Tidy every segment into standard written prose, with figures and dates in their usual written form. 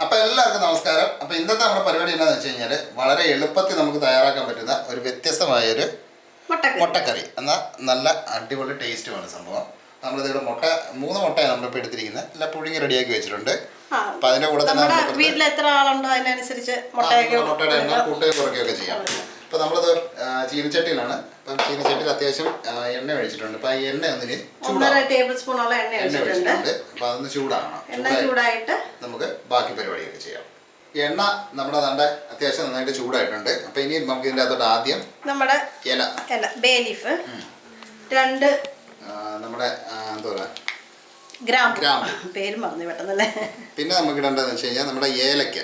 അപ്പോൾ എല്ലാവർക്കും നമസ്കാരം. അപ്പോൾ ഇന്നത്തെ നമ്മുടെ പരിപാടി എന്താണെന്ന് വെച്ച് കഴിഞ്ഞാൽ വളരെ എളുപ്പത്തിൽ നമുക്ക് തയ്യാറാക്കാൻ പറ്റുന്ന ഒരു വ്യത്യസ്തമായൊരു മുട്ടക്കറി. എന്നാൽ നല്ല അടിപൊളി ടേസ്റ്റുമാണ് സംഭവം. നമ്മളിതിവിടെ മൂന്ന് മുട്ടയാണ് നമ്മളിപ്പോൾ എടുത്തിരിക്കുന്നത്. എല്ലാം പുഴുങ്ങി റെഡിയാക്കി വെച്ചിട്ടുണ്ട്. അപ്പോൾ അതിൻ്റെ കൂടെ തന്നെ വീട്ടിൽ എത്ര ആളുണ്ടോ അതിനനുസരിച്ച് മുട്ടയുടെ എണ്ണ കൂട്ടുകയും കുറയ്ക്കുകയൊക്കെ ചെയ്യാം. അപ്പോൾ നമ്മളത് ചീനിച്ചട്ടിയിലാണ്. അപ്പം ചീനിച്ചട്ടിയിൽ അത്യാവശ്യം എണ്ണ ഒഴിച്ചിട്ടുണ്ട്. അപ്പോൾ ആ എണ്ണ ഒന്നിന് 1.5 ടേബിൾ സ്പൂണോളം എണ്ണ ഒഴിച്ചിട്ടുണ്ട്. അപ്പോൾ അതൊന്ന് ചൂടാകണം. ചൂടായിട്ട് നമുക്ക് ബാക്കി പരിപാടിയൊക്കെ ചെയ്യാം. എണ്ണ നമ്മുടെ അത്യാവശ്യം നന്നായിട്ട് ചൂടായിട്ടുണ്ട്. അപ്പോൾ ഇനി നമുക്ക് ഇതിൻ്റെ അകത്തോട്ട് ആദ്യം നമ്മുടെ ഇല ബേ ലീഫ്, 2 നമ്മുടെ എന്താ പറയുക ഗ്രാമ്പു, പേര് മറന്നു പെട്ടെന്നല്ലേ. പിന്നെ നമുക്ക് ഇടേണ്ടതെന്ന് വെച്ച് കഴിഞ്ഞാൽ നമ്മുടെ ഏലക്ക.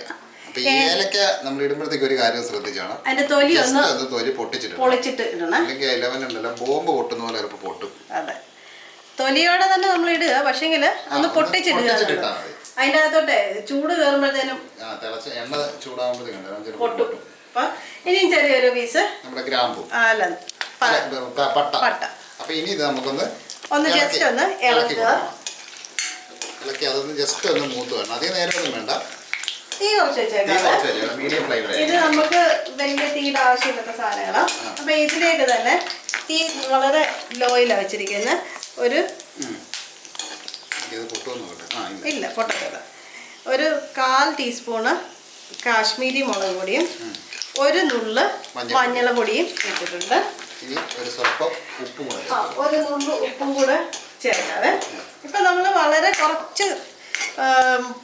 അപ്പോൾ ഈ ഏലക്ക നമ്മൾ ഇടുമ്പോഴത്തേക്ക് ഒരു കാര്യം ശ്രദ്ധിച്ചാണ്, അതിന്റെ തൊലി തൊലി പൊട്ടിച്ചിട്ട് ഇടണം. അല്ലെങ്കിൽ ഇലവൻ ഉണ്ടല്ലോ ബോംബ് പൊട്ടുന്ന പോലെ ചിലപ്പോൾ പൊട്ടും. അതെ, തൊലിയോടെ തന്നെ നമ്മൾ ഇടുക, പക്ഷെങ്കിൽ ഒന്ന് പൊട്ടിച്ചിടുക. അതിന്റെ അകത്തോട്ടെ ചൂട് കയറുമ്പോഴത്തേനും എണ്ണ ചൂടാകുമ്പോഴത്തേക്കും പൊട്ടും. അപ്പൊ ഇനിയും ചെറിയൊരു പീസ് നമ്മുടെ ഗ്രാമ്പു പട്ട. അപ്പൊ ഇനി ഇത് നമുക്കൊന്ന് ജസ്റ്റ് ഒന്ന് ഇളക്കി അതൊന്ന് ജസ്റ്റ് ഒന്ന് മൂത്ത് വരണം. അധികം നേരമൊന്നും വേണ്ട. തീ കുറച്ച് വെച്ചേക്കാം. മീഡിയം ഫ്ലെയിമിൽ. ഇത് നമുക്ക് വലിയ തീയുടെ ആവശ്യമില്ലാത്ത സാധനങ്ങളാണ്. അപ്പൊ ഇതിലേക്ക് തന്നെ തീ വളരെ ലോയിലാണ് വെച്ചിരിക്കുന്ന ഒരു ഇല്ല പൊട്ടത്തില്ല. ഒരു 1/4 ടീസ്പൂണ് കാശ്മീരി മുളക് പൊടിയും 1 നുള്ള് മഞ്ഞൾപ്പൊടിയും ഇട്ടിട്ടുണ്ട്. ഒരു നുള്ളു ഉപ്പും കൂടെ ചേർക്കാതെ. ഇപ്പൊ നമ്മൾ വളരെ കുറച്ച്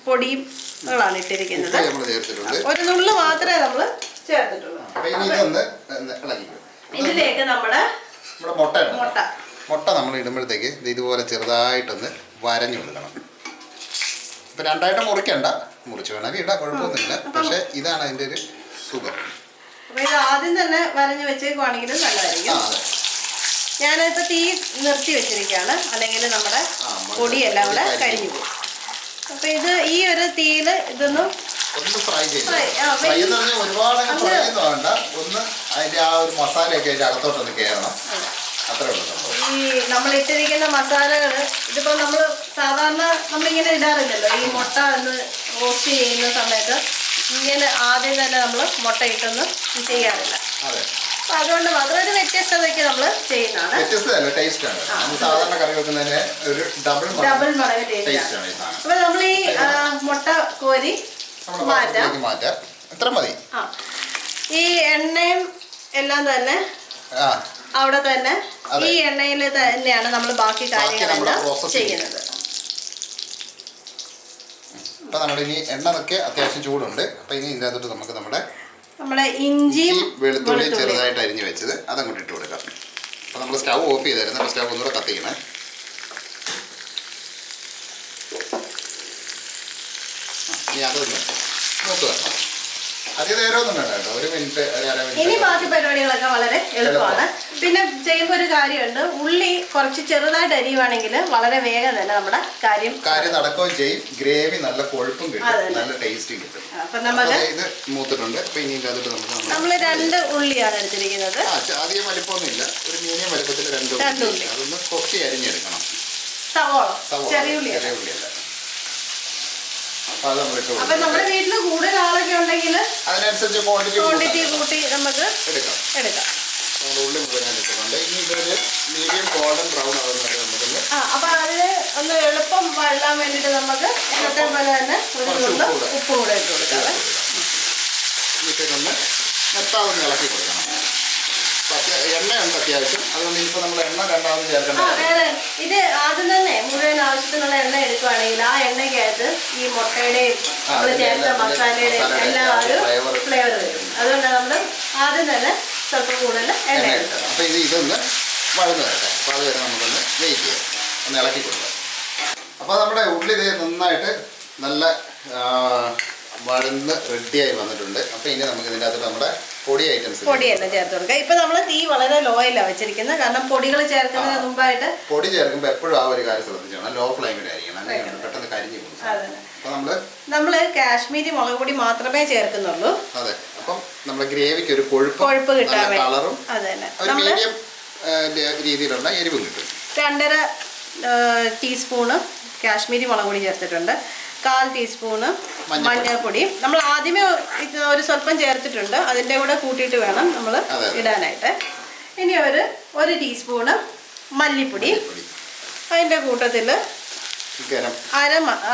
പൊടികളാണ് ഇട്ടിരിക്കുന്നത്. 1 നുള്ളു മാത്രമേ നമ്മൾ ചേർത്തിട്ടുള്ളൂ. ഇതിലേക്ക് നമ്മുടെ മുട്ട നമ്മൾ ഇടുമ്പോഴത്തേക്ക് ഇതുപോലെ ചെറുതായിട്ടൊന്ന് വരഞ്ഞു കൊടുക്കണം. ഇപ്പം രണ്ടായിട്ട് മുറിക്കണ്ട, മുറിച്ച് വേണമെങ്കിൽ ഇടാം, കുഴപ്പമൊന്നുമില്ല. പക്ഷെ ഇതാണ് അതിൻ്റെ ഒരു സുഖം. അപ്പോൾ ഇത് ആദ്യം തന്നെ വരഞ്ഞ് വെച്ചേക്കുവാണെങ്കിൽ നല്ലതായിരിക്കും. ഞാനിപ്പോൾ തീ നിർത്തി വെച്ചിരിക്കുകയാണ്, അല്ലെങ്കിൽ നമ്മുടെ പൊടിയെല്ലാം കൂടെ കരിഞ്ഞു പോകും. അപ്പോൾ ഇത് ഈ ഒരു തീയിൽ ഇതൊന്നും ഒന്ന് ഫ്രൈ ചെയ്യണം. ഫ്രൈ എന്ന് പറഞ്ഞാൽ ഒരുപാട് ഫ്രൈ ഒന്നും വേണ്ട. ഒന്ന് അതിൻ്റെ ആ ഒരു മസാലയൊക്കെ അതിൻ്റെ അകത്തോട്ടൊന്ന് കയറണം. അത്രേ ഉള്ളൂ. ഈ നമ്മൾ ഇട്ടിരിക്കുന്ന മസാലകൾ ഇതിപ്പോൾ നമ്മൾ സാധാരണ നമ്മളിങ്ങനെ ഇടാറില്ലല്ലോ. ഈ മുട്ട ഒന്ന് റോസ്റ്റ് ചെയ്യുന്ന സമയത്ത് ഇങ്ങനെ ആദ്യം തന്നെ നമ്മൾ മുട്ട ഇട്ടൊന്നും ചെയ്യാറില്ല. അപ്പം അതുകൊണ്ട് മാത്രം ഒരു വ്യത്യസ്തതയ്ക്ക് നമ്മൾ ചെയ്യുന്നതാണ്. ഡബിൾ മടങ്ങ് ടേസ്റ്റാണ്. അപ്പം നമ്മൾ ഈ മുട്ട കോരി മാറ്റാം. ഈ എണ്ണയും എല്ലാം തന്നെ അവിടെ തന്നെ ഈ എണ്ണയിൽ തന്നെയാണ് നമ്മൾ ബാക്കി കാര്യങ്ങളെല്ലാം ചെയ്യുന്നത്. അപ്പം നമ്മുടെ ഇനി എണ്ണയൊക്കെ അത്യാവശ്യം ചൂടുണ്ട്. അപ്പം ഇനി ഇതിനകത്തോട്ട് നമുക്ക് നമ്മുടെ ഇഞ്ചിയും വെളുത്തുള്ളി ചെറുതായിട്ട് അരിഞ്ഞ് വെച്ചത് അതങ്ങോട്ട് ഇട്ട് കൊടുക്കാം. അപ്പം നമ്മൾ സ്റ്റൗ ഓഫ് ചെയ്തായിരുന്നു. അപ്പോൾ സ്റ്റൗ ഒന്നുകൂടെ കത്തിക്കണേ. ഇനി അതൊന്ന് മൂത്ത് വരണം. അധികം നേരമൊന്നും വേണ്ട കേട്ടോ, 1 മിനിറ്റ് 1/2 മിനിറ്റ്. ഇനി ബാക്കി പരിപാടികളൊക്കെ വളരെ എളുപ്പമാണ്. പിന്നെ ചെയ്യുമ്പോൾ ഒരു കാര്യമുണ്ട്, ഉള്ളി കുറച്ച് ചെറുതായിട്ട് അരിയുവാണെങ്കിൽ വളരെ വേഗം തന്നെ നമ്മുടെ കാര്യം നടക്കുകയും ചെയ്യും. ഗ്രേവി നല്ല കൊഴുപ്പും കിട്ടും, നല്ല ടേസ്റ്റും കിട്ടും. അപ്പൊ നമുക്ക് ഇത് മൂത്തിട്ടുണ്ട്. അപ്പൊ ഇനി ഇതിനകത്ത് നമ്മൾ 2 ഉള്ളിയാണ് എടുത്തിരിക്കുന്നത്. അധികം വലിപ്പമൊന്നും ഇല്ല, ഒരു മീഡിയം വലിപ്പത്തിൽ 2 ഉള്ളി. അതൊന്ന് കൊത്തി അരിഞ്ഞെടുക്കണം. സവോള ചെറിയ ഉള്ളിയല്ല. അപ്പൊ നമ്മുടെ വീട്ടിൽ കൂടുതൽ ആളൊക്കെ ഉണ്ടെങ്കിൽ അതിനനുസരിച്ച് ക്വാണ്ടിറ്റി കൂട്ടി നമുക്ക് എടുക്കാം. ഉള്ളി മുഴുവനായിട്ട് ഇട്ടിട്ടുണ്ട്. ഇനി ഇതൊരു മീഡിയം ഗോൾഡൻ ബ്രൗൺ ആവുന്ന വരെ നമുക്കൊന്ന് അപ്പൊ അതിന് ഒന്ന് എളുപ്പം വഴലാൻ വേണ്ടിയിട്ട് നമുക്ക് ഇന്നത്തെ പോലെ തന്നെ ഉപ്പ് കൂടെ ഇട്ട് കൊടുക്കാം. ഇതൊന്ന് മെത്താവൊന്ന് ഇളക്കി കൊടുക്കണം. എണ്ണയുണ്ട് അത്യാവശ്യം, അതുകൊണ്ട് ഇനിയിപ്പോൾ നമ്മൾ എണ്ണ രണ്ടാമത് ചേർക്കണം. ഇത് ആദ്യം തന്നെ മുഴുവൻ ആവശ്യത്തിനുള്ള എണ്ണ എടുക്കുവാണെങ്കിൽ ആ എണ്ണയ്ക്കകത്ത് ഈ മുട്ടയുടെയും നമ്മൾ ചേർത്ത മസാലയുടെയും എല്ലാം ഒരു ഫ്ലേവർ വരും. അതുകൊണ്ട് നമ്മൾ ആദ്യം തന്നെ സ്വല്പം കൂടുതൽ എണ്ണ എടുക്കണം. അപ്പോൾ ഇതൊന്ന് വഴന്ന് വരട്ടെ. അപ്പോൾ അതുവരെ നമുക്കൊന്ന് വെയിറ്റ് ചെയ്യാം, ഒന്ന് ഇളക്കി കൊടുക്കാം. അപ്പോൾ നമ്മുടെ ഉള്ളി നന്നായിട്ട് നല്ല വഴന്ന് റെഡിയായി വന്നിട്ടുണ്ട്. അപ്പോൾ ഇനി നമുക്ക് ഇതിൻ്റെ അകത്ത് നമ്മുടെ പൊടിയെല്ലാം ചേർത്ത് കൊടുക്കുക. ഇപ്പൊ നമ്മൾ തീ വളരെ ലോയിലാണ് വെച്ചിരിക്കുന്നത്, കാരണം പൊടികൾ ചേർക്കുന്നതിന് മുമ്പായിട്ട് പൊടി ചേർക്കുമ്പോൾ എപ്പോഴും ആ ഒരു കാര്യം ശ്രദ്ധിച്ചോണം, ലോ ഫ്ലെയിമിലായിരിക്കണം, അല്ലെങ്കിൽ പെട്ടെന്ന് കരിഞ്ഞു പോകും. നമ്മള് കാശ്മീരി മുളക് പൊടി മാത്രമേ ചേർക്കുന്നുള്ളൂ. അതെ, അപ്പം നമ്മുടെ ഗ്രേവിക്ക് ഒരു കൊഴുപ്പ് കിട്ടാൻ കളറും മീഡിയം രീതിയിലുള്ള എരിവും കിട്ടും. 2.5 ടീസ്പൂണ് കാശ്മീരി മുളക് പൊടി ചേർത്തിട്ടുണ്ട്. 1/4 ടീസ്പൂണ് മഞ്ഞൾപ്പൊടി. നമ്മൾ ആദ്യമേ ഇത് ഒരു സ്വല്പം ചേർത്തിട്ടുണ്ട്, അതിൻ്റെ കൂടെ കൂട്ടിയിട്ട് വേണം നമ്മൾ ഇടാനായിട്ട്. ഇനി ഒരു ടീസ്പൂണ് മല്ലിപ്പൊടി, അതിൻ്റെ കൂട്ടത്തിൽ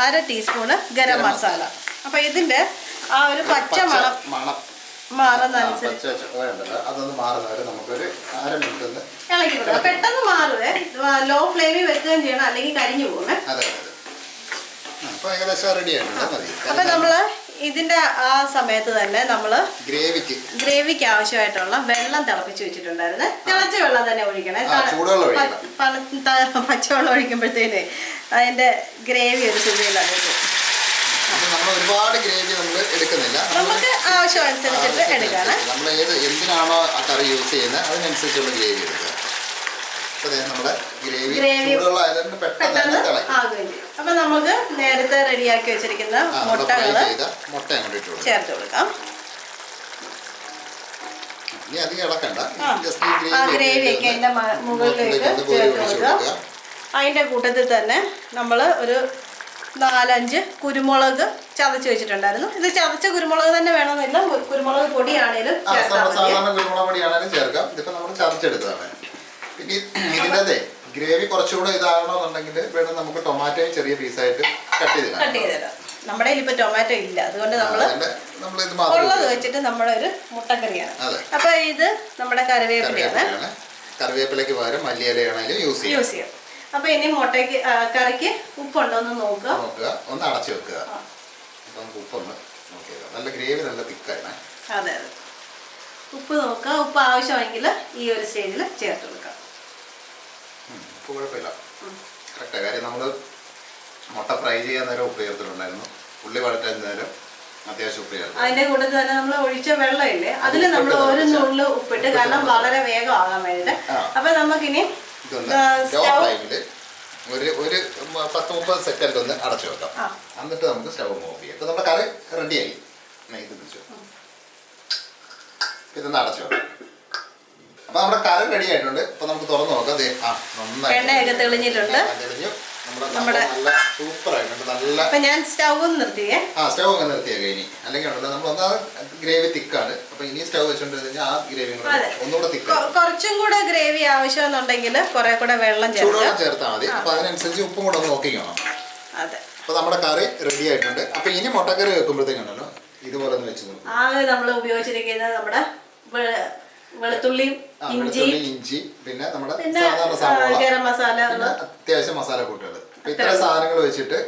അര ടീസ്പൂണ് ഗരം മസാല. അപ്പം ഇതിൻ്റെ ആ ഒരു പച്ച മണം മാറുന്നതനുസരിച്ച് ഇളക്കി കൊടുക്കാം. പെട്ടെന്ന് മാറുവേ, ലോ ഫ്ലെയിമിൽ വെക്കുകയും ചെയ്യണം, അല്ലെങ്കിൽ കരിഞ്ഞു പോകുമേ. അപ്പൊ നമ്മള് ഇതിന്റെ ആ സമയത്ത് തന്നെ നമ്മള് ഗ്രേവിക്ക് ആവശ്യമായിട്ടുള്ള വെള്ളം തിളപ്പിച്ച് വെച്ചിട്ടുണ്ടായിരുന്നു. തിളച്ച വെള്ളം തന്നെ ഒഴിക്കണേ. പച്ചവെള്ളം ഒഴിക്കുമ്പോഴത്തേനെ അതിന്റെ ഗ്രേവി ഒരു സുഖയിലാണ്. ഒരുപാട് ഗ്രേവി നമ്മൾ എടുക്കുന്നില്ല, നമുക്ക് ആവശ്യം അനുസരിച്ചിട്ട് എടുക്കാണ്. നമ്മൾ എന്തിനാണോ ആ കറി യൂസ് ചെയ്യുന്നത് അതിനനുസരിച്ചുള്ള ഗ്രേവി എടുക്കുക. പെട്ടെന്ന് ആകുകയും ചെയ്യും. അപ്പൊ നമുക്ക് നേരത്തെ റെഡിയാക്കി വെച്ചിരിക്കുന്ന മുട്ട ചേർത്ത് കൊടുക്കാം. ഗ്രേവിയൊക്കെ അതിന്റെ മുകളിലേക്ക് ചേർത്ത് കൊടുക്കാം. അതിന്റെ കൂട്ടത്തിൽ തന്നെ നമ്മൾ ഒരു 4-5 കുരുമുളക് ചതച്ച് വെച്ചിട്ടുണ്ടായിരുന്നു. ഇത് ചതച്ച കുരുമുളക് തന്നെ വേണമെന്നില്ല, കുരുമുളക് പൊടിയാണേലും ചേർക്കാം. ഇതിപ്പോ നമ്മൾ ചതച്ചെടുത്തതാണ്. പിന്നെ ഇതിൻ്റെ ഗ്രേവി കുറച്ചുകൂടെ ഇതാകണമെന്നുണ്ടെങ്കിൽ വേണം നമുക്ക് ടൊമാറ്റോ ചെറിയ പീസായിട്ട് കട്ട് ചെയ്തിടാം. നമ്മുടെ ഇപ്പൊ ടൊമാറ്റോ ഇല്ല, അതുകൊണ്ട് ഉള്ളത് വെച്ചിട്ട് നമ്മുടെ ഒരു മുട്ടക്കറിയാണ്. അപ്പൊ ഇത് നമ്മുടെ കറിവേപ്പിലയാണ്. കറിവേപ്പിലയ്ക്ക് പകരം മല്ലിയിലയാണെങ്കിലും യൂസ് ചെയ്യാം. അപ്പൊ ഇനി മുട്ടയ്ക്ക് കറിക്ക് ഉപ്പുണ്ടോ എന്ന് നോക്കുക, ഒന്ന് അടച്ചു വെക്കുക. ഉപ്പൊന്ന് നോക്കിയത് നല്ല ഗ്രേവി നല്ല തിക്കാണ്. അതെ, ഉപ്പ് നോക്കുക. ഉപ്പ് ആവശ്യമെങ്കിൽ ഈ ഒരു സ്റ്റേജിൽ ചേർത്ത് കൊടുക്കാം. ഉപ്പ് കുഴപ്പമില്ല, കറക്റ്റാണ്. കാര്യം നമ്മൾ മുട്ട ഫ്രൈ ചെയ്യാൻ നേരം ഉപ്പ് ചേർത്തിട്ടുണ്ടായിരുന്നു, ഉള്ളി വഴറ്റാൻ നേരം അത്യാവശ്യം ഉപ്പ് ചേർത്ത്. അതിന്റെ കൂട്ടത്തിൽ തന്നെ നമ്മൾ ഒഴിച്ച വെള്ളമില്ലേ, അതിൽ നമ്മൾ ഒരു നുള്ളു ഉപ്പിട്ട്, കാരണം വളരെ വേഗം ആകാൻ വേണ്ടിയിട്ട്. അപ്പൊ നമുക്കിനി ഒരു 10-30 സെക്കൻഡ് ഒന്ന് അടച്ചു വെക്കാം. എന്നിട്ട് നമുക്ക് സ്റ്റവ് ഓഫ് ചെയ്യാം. ഇപ്പൊ നമ്മുടെ കറി റെഡിയായി. ഇതൊന്ന് അടച്ചു വെക്കാം. അപ്പൊ നമ്മുടെ കറി റെഡി ആയിട്ടുണ്ട്. ഇപ്പൊ നമുക്ക് തുറന്നു നോക്കാം. എണ്ണയൊക്കെ തെളിഞ്ഞിട്ടുണ്ട്. നമ്മുടെ സൂപ്പർ ആയിട്ടുണ്ട്. നല്ല ഞാൻ സ്റ്റവ് നിർത്തിയേ. സ്റ്റവ് ഒക്കെ നിർത്തിയാ കഴിഞ്ഞു. അല്ലെങ്കിൽ നമ്മൾ ഗ്രേവി തിക്കാണ്. അപ്പൊ ഇനി സ്റ്റവ് വെച്ചോണ്ട് കഴിഞ്ഞാൽ ആ ഗ്രേവി ഒന്നുകൂടെ തിക്കാണ്. കുറച്ചും കൂടെ ഗ്രേവി ആവശ്യമെന്നുണ്ടെങ്കിൽ കുറെ കൂടെ വെള്ളം ചേർത്താൽ മതി. അപ്പൊ അതിനനുസരിച്ച് ഉപ്പും കൂടെ ഒന്ന് നോക്കിക്കണം. അതെ. അപ്പൊ നമ്മുടെ കറി റെഡി ആയിട്ടുണ്ട്. അപ്പൊ ഇനി മുട്ടക്കറി വെക്കുമ്പോഴത്തേക്കുണ്ടല്ലോ ഇതുപോലെ ഒന്ന് വെച്ച് നോക്കും. ആകെ നമ്മൾ ഉപയോഗിച്ചിരിക്കുന്നത് നമ്മുടെ വെളുത്തുള്ളിയും ഇഞ്ചി, പിന്നെ നമ്മുടെ സാധാരണ സവാള, ഗരം മസാല, അത്യാവശ്യം മസാല കൂട്ടുകൾ. ഇത്ര സാധനങ്ങൾ വെച്ചിട്ട്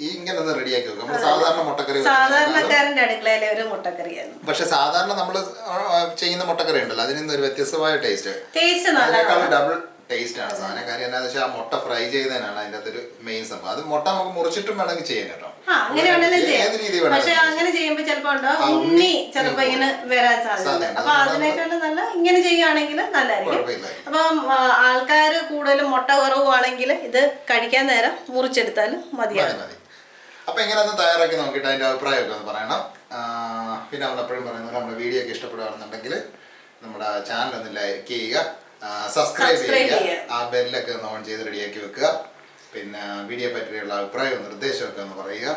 ഇങ്ങനെ ഒന്ന് റെഡിയാക്കി വെക്കും. നമ്മൾ സാധാരണ മുട്ടക്കറി, സാധാരണക്കാരന്റെ അടുക്കളയിലെ ഒരു മുട്ടക്കറിയാണ്. പക്ഷെ സാധാരണ നമ്മൾ ചെയ്യുന്ന മുട്ടക്കറി ഉണ്ടല്ലോ, അതിൽ നിന്ന് ഒരു വ്യത്യസ്തമായ ടേസ്റ്റ് ഡബിൾ ടേസ്റ്റ് ആണ് സാധനം. കാര്യം എന്താണെന്ന് വെച്ചാൽ ആ മുട്ട ഫ്രൈ ചെയ്തതിനാണ് അതിൻ്റെ അകത്തൊരു മെയിൻ സംഭവം. അത് മുട്ട നമുക്ക് മുറിച്ചിട്ടും വേണമെങ്കിൽ ചെയ്യാൻ കേട്ടോ. ഏത് രീതി വേണം. പക്ഷെ അങ്ങനെ ചെയ്യുമ്പോൾ ചിലപ്പോൾ ഉണ്ണി ചിലപ്പോ ഇങ്ങനെ വരാൻ സാധ്യത. അപ്പൊ അതിനേക്കാളും നല്ല ഇങ്ങനെ ചെയ്യുകയാണെങ്കിൽ നല്ലതായിരിക്കും. അപ്പം ആൾക്കാർ കൂടുതലും മുട്ട കുറവാണെങ്കിൽ ഇത് കഴിക്കാൻ നേരം മുറിച്ചെടുത്താലും മതിയാണ്. അപ്പൊ ഇങ്ങനെ ഒന്ന് തയ്യാറാക്കി നോക്കിയിട്ട് അതിന്റെ അഭിപ്രായമൊക്കെ ഒന്ന് പറയണം. പിന്നെ നമ്മളെപ്പോഴും പറയുന്നത് നമ്മുടെ വീഡിയോ ഒക്കെ ഇഷ്ടപ്പെടുകയാണെന്നുണ്ടെങ്കിൽ നമ്മുടെ ചാനൽ ഒന്ന് ലൈക്ക് ചെയ്യുക, സബ്സ്ക്രൈബ് ചെയ്യുക, ആ ബെല്ലൊക്കെ ഒന്ന് ഓൺ ചെയ്ത് റെഡിയാക്കി വെക്കുക. പിന്നെ വീഡിയോ പറ്റിയുള്ള അഭിപ്രായവും നിർദ്ദേശമൊക്കെ ഒന്ന് പറയുക.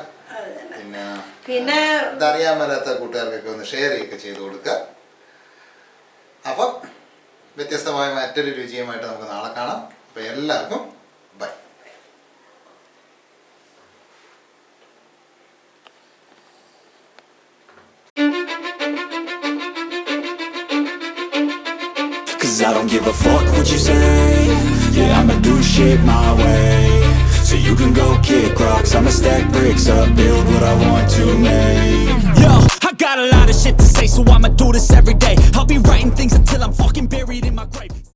പിന്നെ ഇതറിയാൻ മേലാത്ത കൂട്ടുകാർക്കൊക്കെ ഒന്ന് ഷെയർ ചെയ്യുകയൊക്കെ ചെയ്ത് കൊടുക്കുക. അപ്പം വ്യത്യസ്തമായ മറ്റൊരു രുചിയുമായിട്ട് നമുക്ക് നാളെ കാണാം. അപ്പം എല്ലാവർക്കും by. I don't give a fuck what you say. Yeah, I'ma do shit my way. So you can go kick rocks, I'ma stack bricks up, build what I want to make. Yo, I got a lot of shit to say, so I'ma do this every day. I'll be writing things until I'm fucking